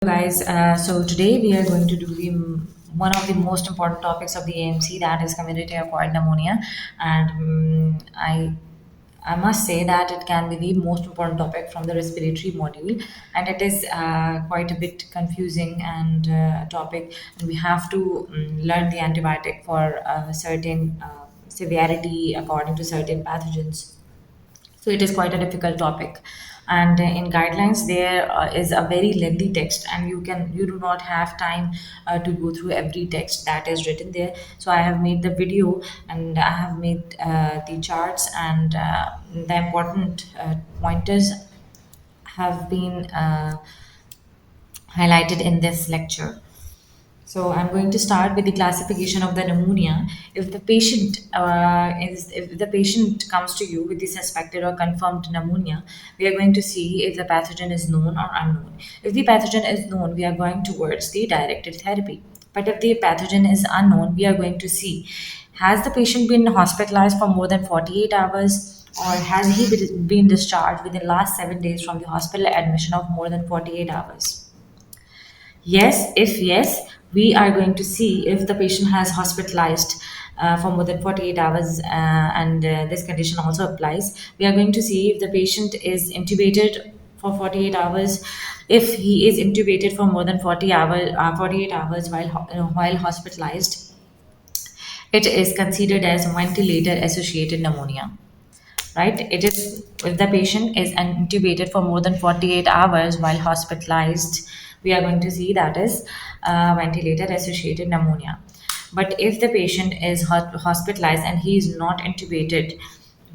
Guys, so today we are going to do one of the most important topics of the AMC, that is community acquired pneumonia. And I must say that it can be the most important topic from the respiratory module, and it is quite a bit confusing and topic, and we have to learn the antibiotic for certain severity according to certain pathogens. So it is quite a difficult topic, and in guidelines there is a very lengthy text, and you do not have time to go through every text that is written there. So I have made the video, and I have made the charts, and the important pointers have been highlighted in this lecture. So I'm going to start with the classification of the pneumonia. If the patient comes to you with the suspected or confirmed pneumonia, we are going to see if the pathogen is known or unknown. If the pathogen is known, we are going towards the directed therapy. But if the pathogen is unknown, we are going to see, has the patient been hospitalized for more than 48 hours, or has he been discharged within the last 7 days from the hospital admission of more than 48 hours. Yes, if yes, we are going to see if the patient has hospitalized for more than 48 hours, and this condition also applies. We are going to see if the patient is intubated for 48 hours. If he is intubated for more than 48 hours while hospitalized, it is considered as ventilator associated pneumonia. Right? It is if the patient is intubated for more than 48 hours while hospitalized, we are going to see that is ventilator associated pneumonia. But if the patient is hospitalized and he is not intubated,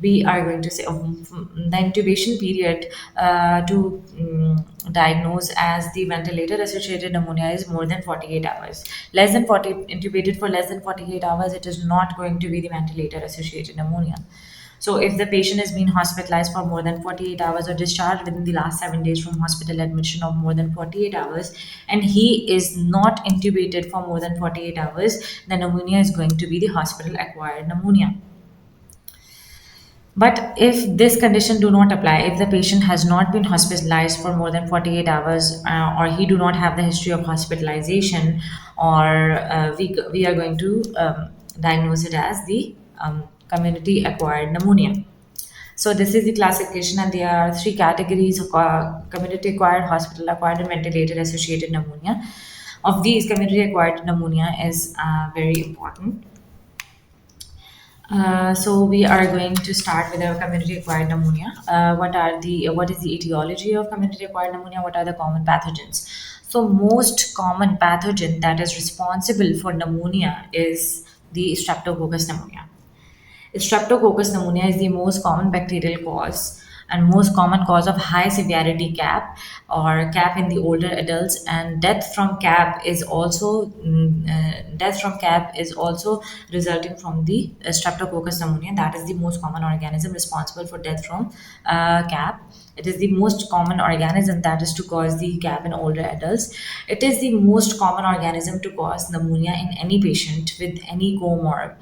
we are going to say the intubation period to diagnose as the ventilator associated pneumonia is more than 48 hours. Less than 40, intubated for less than 48 hours, it is not going to be the ventilator associated pneumonia. So if the patient has been hospitalized for more than 48 hours or discharged within the last 7 days from hospital admission of more than 48 hours, and he is not intubated for more than 48 hours, the pneumonia is going to be the hospital acquired pneumonia. But if this condition do not apply, if the patient has not been hospitalized for more than 48 hours, or he do not have the history of hospitalization, or we are going to diagnose it as the community acquired pneumonia. So this is the classification, and there are three categories of community acquired, hospital acquired, and ventilator associated pneumonia. Of these, community acquired pneumonia is very important. So we are going to start with our community acquired pneumonia. What is the etiology of community acquired pneumonia? What are the common pathogens? So most common pathogen that is responsible for pneumonia is the Streptococcus pneumonia. Streptococcus pneumonia is the most common bacterial cause and most common cause of high severity CAP or CAP in the older adults, and death from CAP is also resulting from the Streptococcus pneumonia. That is the most common organism responsible for death from CAP. It is the most common organism that is to cause the CAP in older adults. It is the most common organism to cause pneumonia in any patient with any comorb.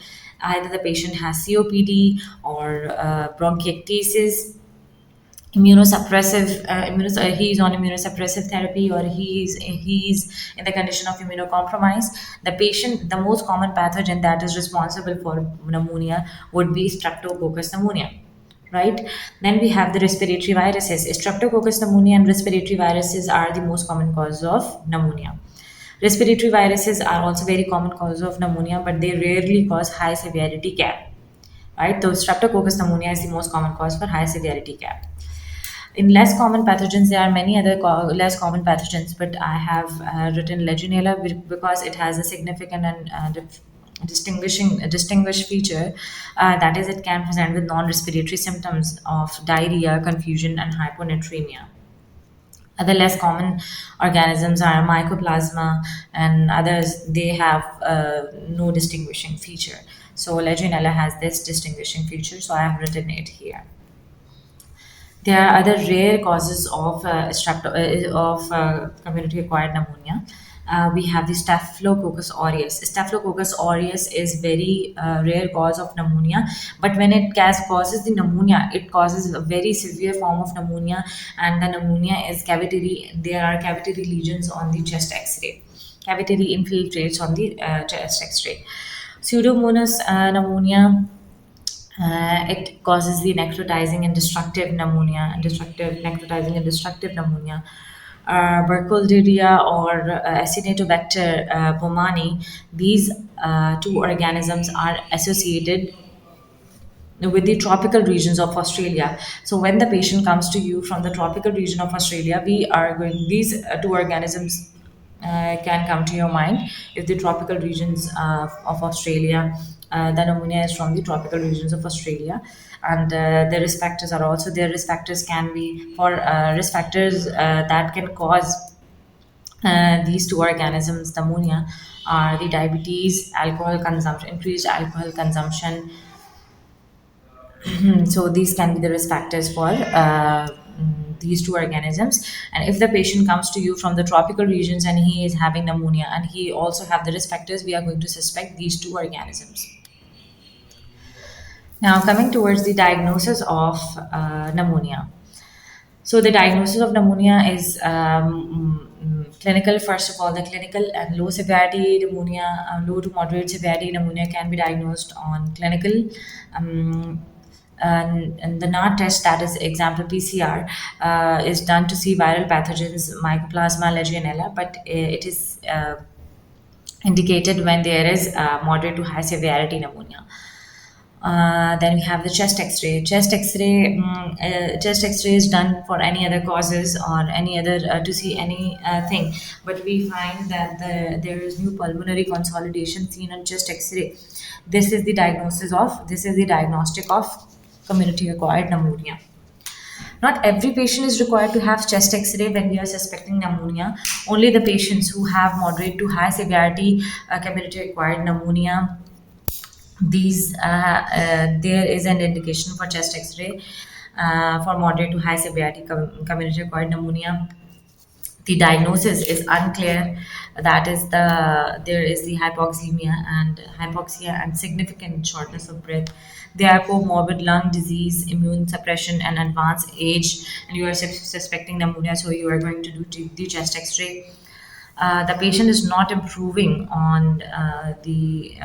Either the patient has COPD or bronchiectasis, he is on immunosuppressive therapy, or he's in the condition of immunocompromise. The most common pathogen that is responsible for pneumonia would be Streptococcus pneumonia. Right? Then we have the respiratory viruses. Streptococcus pneumonia and respiratory viruses are the most common cause of pneumonia. Respiratory viruses are also very common cause of pneumonia, but they rarely cause high severity CAP. Right? So Streptococcus pneumonia is the most common cause for high severity CAP. In less common pathogens, there are many other less common pathogens, but I have written Legionella because it has a significant and distinguished feature, that is, it can present with non-respiratory symptoms of diarrhea, confusion, and hyponatremia. Other less common organisms are mycoplasma and others. They have no distinguishing feature. So Legionella has this distinguishing feature, so I have written it here. There are other rare causes of community acquired pneumonia. we have the Staphylococcus aureus. Staphylococcus aureus is very rare cause of pneumonia, but when it causes the pneumonia, it causes a very severe form of pneumonia, and the pneumonia is cavitary. There are cavitary lesions on the chest X-ray, cavitary infiltrates on the chest X-ray. Pseudomonas pneumonia, it causes the necrotizing and destructive pneumonia, necrotizing and destructive pneumonia. Burkholderia or Acinetobacter baumannii, these two organisms are associated with the tropical regions of Australia. So when the patient comes to you from the tropical region of Australia, we are going, these two organisms can come to your mind. If the tropical regions of Australia, the pneumonia is from the tropical regions of Australia, and the risk factors are also there. Risk factors can be for risk factors that can cause these two organisms, pneumonia, are the diabetes, alcohol consumption, increased alcohol consumption. So these can be the risk factors for these two organisms. And if the patient comes to you from the tropical regions and he is having pneumonia and he also have the risk factors, we are going to suspect these two organisms. Now coming towards the diagnosis of pneumonia. So the diagnosis of pneumonia is clinical. First of all, the clinical and low severity pneumonia, low to moderate severity pneumonia can be diagnosed on clinical. And the NAR test, that is example PCR, is done to see viral pathogens, Mycoplasma, Legionella, but it is indicated when there is moderate to high severity pneumonia. Then we have the chest X-ray. Chest X-ray, chest X-ray is done for any other causes or any other to see any thing, but we find that there is new pulmonary consolidation seen on chest X-ray. This is the diagnostic of community-acquired pneumonia. Not every patient is required to have chest X-ray when we are suspecting pneumonia. Only the patients who have moderate to high severity community-acquired pneumonia, these there is an indication for chest X-ray for moderate to high severity community-acquired pneumonia. The diagnosis is unclear. That is there is the hypoxia and significant shortness of breath. There are comorbid lung disease, immune suppression, and advanced age, and you are suspecting pneumonia, so you are going to do the chest X-ray. The patient is not improving on the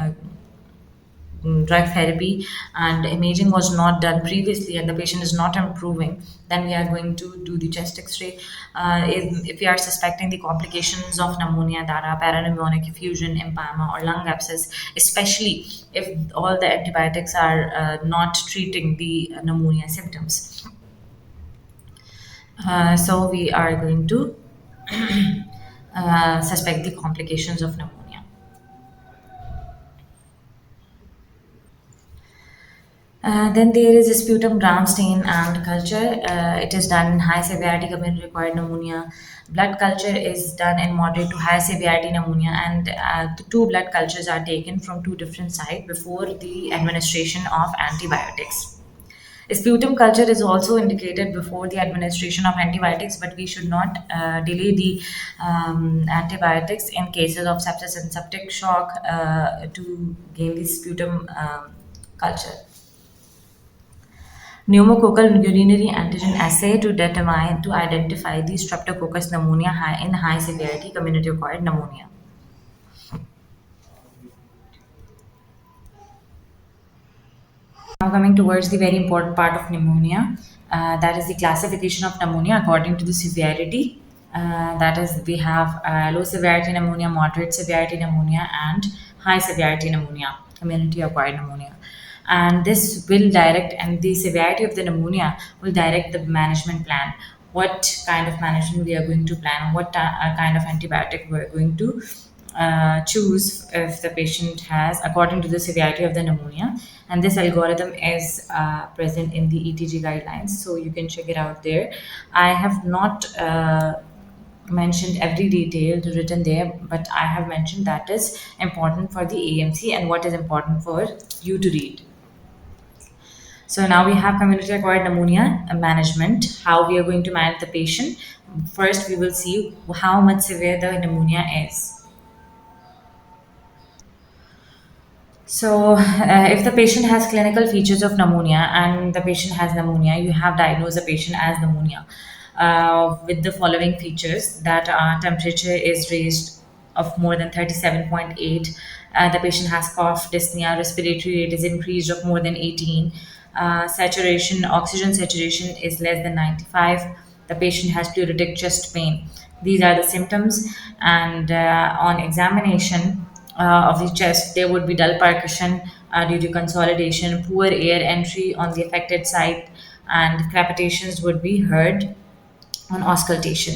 drug therapy, and imaging was not done previously and the patient is not improving, then we are going to do the chest X-ray. If we are suspecting the complications of pneumonia, that are parapneumonic effusion, empyema, or lung abscess, especially if all the antibiotics are not treating the pneumonia symptoms, so we are going to suspect the complications of pneumonia. Then there is a sputum gram stain and culture. It is done in high severity community-acquired pneumonia. Blood culture is done in moderate to high severity pneumonia, and the two blood cultures are taken from two different sites before the administration of antibiotics. Sputum culture is also indicated before the administration of antibiotics, but we should not delay the antibiotics in cases of sepsis and septic shock to gain the sputum culture. Pneumococcal urinary antigen assay to identify the Streptococcus pneumonia in high severity community-acquired pneumonia. Now coming towards the very important part of pneumonia, that is the classification of pneumonia according to the severity. That is, we have low severity pneumonia, moderate severity pneumonia, and high severity pneumonia, community-acquired pneumonia. And this will direct, and the severity of the pneumonia will direct the management plan. What kind of management we are going to plan, what kind of antibiotic we are going to choose if the patient has, according to the severity of the pneumonia. And this algorithm is present in the ETG guidelines, so you can check it out there. I have not mentioned every detail written there, but I have mentioned that is important for the AMC and what is important for you to read. So now we have community-acquired pneumonia management, how we are going to manage the patient. First, we will see how much severe the pneumonia is. So, if the patient has clinical features of pneumonia and the patient has pneumonia, you have diagnosed the patient as pneumonia with the following features, that temperature is raised of more than 37.8. The patient has cough, dyspnea, respiratory rate is increased of more than 18. Saturation, oxygen saturation is less than 95. The patient has pleuritic chest pain. These are the symptoms, and on examination of the chest, there would be dull percussion due to consolidation, poor air entry on the affected site, and crepitations would be heard on auscultation.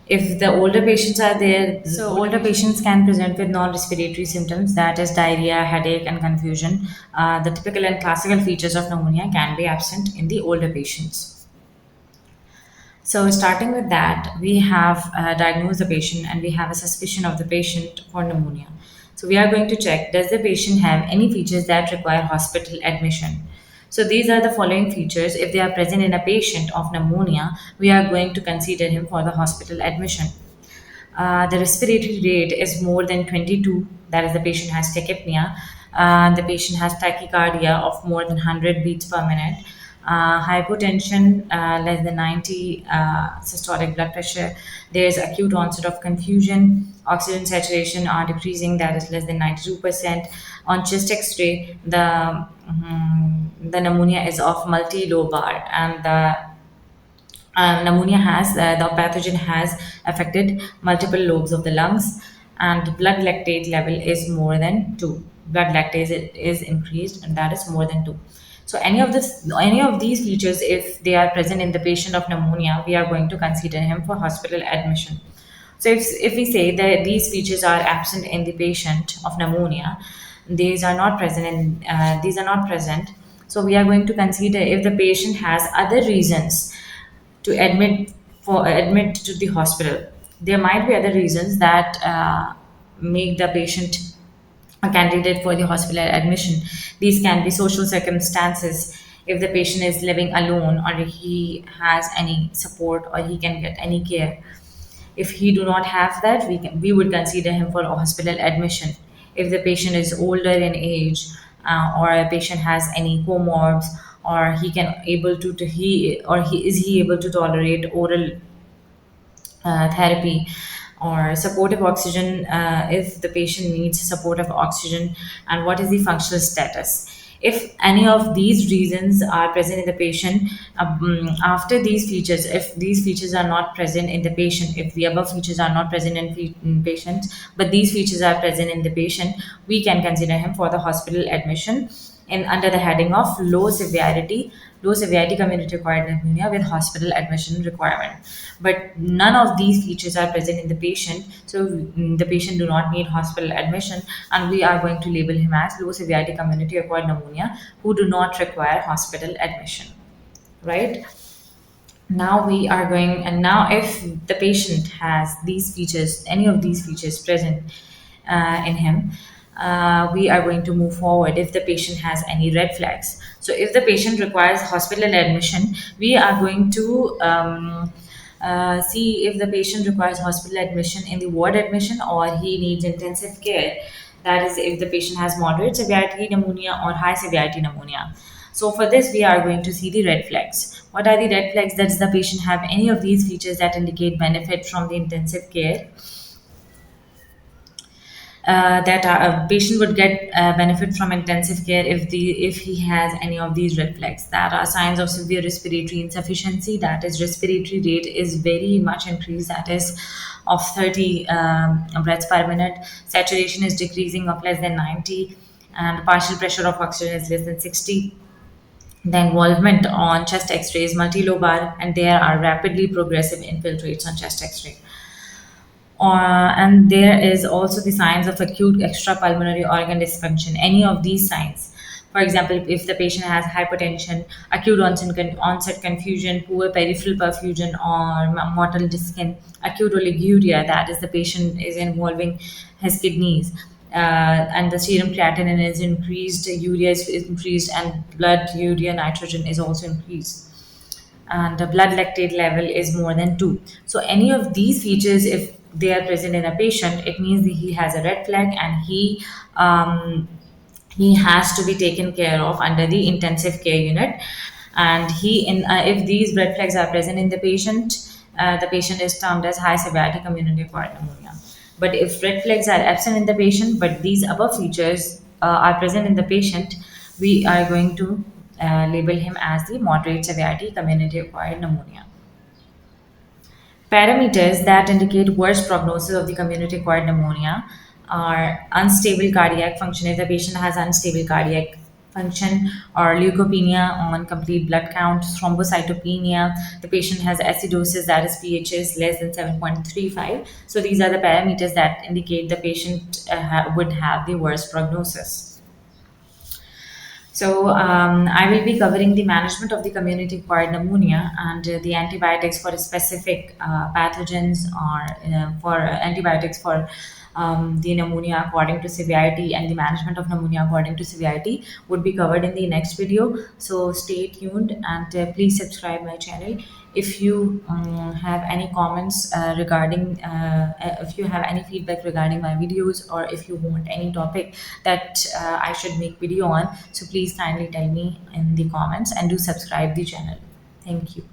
If the older patients are there, so older patients can present with non-respiratory symptoms, that is diarrhea, headache, and confusion. The typical and classical features of pneumonia can be absent in the older patients. So, starting with that, we have diagnosed the patient and we have a suspicion of the patient for pneumonia. So, we are going to check, does the patient have any features that require hospital admission? So, these are the following features. If they are present in a patient of pneumonia, we are going to consider him for the hospital admission. The respiratory rate is more than 22, that is, the patient has tachypnea. The patient has tachycardia of more than 100 beats per minute. Hypotension less than 90, systolic blood pressure. There is acute onset of confusion. Oxygen saturation are decreasing, that is less than 92%. On chest X-ray, the pneumonia is of multi-lobar, and the pneumonia has the pathogen has affected multiple lobes of the lungs, and blood lactate level is more than 2. Blood lactate is increased, and that is more than 2. So any of these features, if they are present in the patient of pneumonia, we are going to consider him for hospital admission. So if we say that these features are absent in the patient of pneumonia, these are not present. So we are going to consider if the patient has other reasons to admit to the hospital. There might be other reasons that make the patient a candidate for the hospital admission. These can be social circumstances. If the patient is living alone, or he has any support, or he can get any care. If he do not have that, we would consider him for a hospital admission. If the patient is older in age, or a patient has any comorbs, or he can able to he or he is he able to tolerate oral therapy or supportive oxygen, if the patient needs supportive oxygen, and what is the functional status. If any of these reasons are present in the patient, after these features, if these features are not present in the patient, if the above features are not present in patients, but these features are present in the patient, we can consider him for the hospital admission in under the heading of low severity community acquired pneumonia with hospital admission requirement. But none of these features are present in the patient, so the patient do not need hospital admission, and we are going to label him as low severity community acquired pneumonia who do not require hospital admission, right? Now we are going, and now if the patient has these features, any of these features present in him, we are going to move forward if the patient has any red flags. So if the patient requires hospital admission, we are going to see if the patient requires hospital admission in the ward admission, or he needs intensive care. That is, if the patient has moderate severity pneumonia or high severity pneumonia. So for this, we are going to see the red flags. What are the red flags? Does the patient have any of these features that indicate benefit from the intensive care? That a patient would get benefit from intensive care if he has any of these red flags. That are signs of severe respiratory insufficiency. That is, respiratory rate is very much increased. That is of 30 breaths per minute. Saturation is decreasing of less than 90, and partial pressure of oxygen is less than 60. The involvement on chest X-ray is multilobar, and there are rapidly progressive infiltrates on chest X-ray. And there is also the signs of acute extrapulmonary organ dysfunction. Any of these signs, for example, if the patient has hypotension, acute onset confusion, poor peripheral perfusion, or mortal skin, acute oliguria, that is, the patient is involving his kidneys, and the serum creatinine is increased, urea is increased, and blood urea nitrogen is also increased, and the blood lactate level is more than 2. So any of these features, if they are present in a patient, it means that he has a red flag, and he has to be taken care of under the intensive care unit. And if these red flags are present in the patient is termed as high severity community acquired pneumonia. But if red flags are absent in the patient but these above features are present in the patient, we are going to label him as the moderate severity community acquired pneumonia. Parameters that indicate worse prognosis of the community acquired pneumonia are unstable cardiac function. If the patient has unstable cardiac function, or leukopenia on complete blood count, thrombocytopenia, the patient has acidosis, that is pH is less than 7.35. So these are the parameters that indicate the patient would have the worst prognosis. So, I will be covering the management of the community acquired pneumonia and the antibiotics for specific pathogens, or for antibiotics for the pneumonia according to severity, and the management of pneumonia according to severity would be covered in the next video. So, stay tuned and please subscribe my channel. If you have any comments if you have any feedback regarding my videos, or if you want any topic that I should make video on, so please kindly tell me in the comments and do subscribe the channel. Thank you.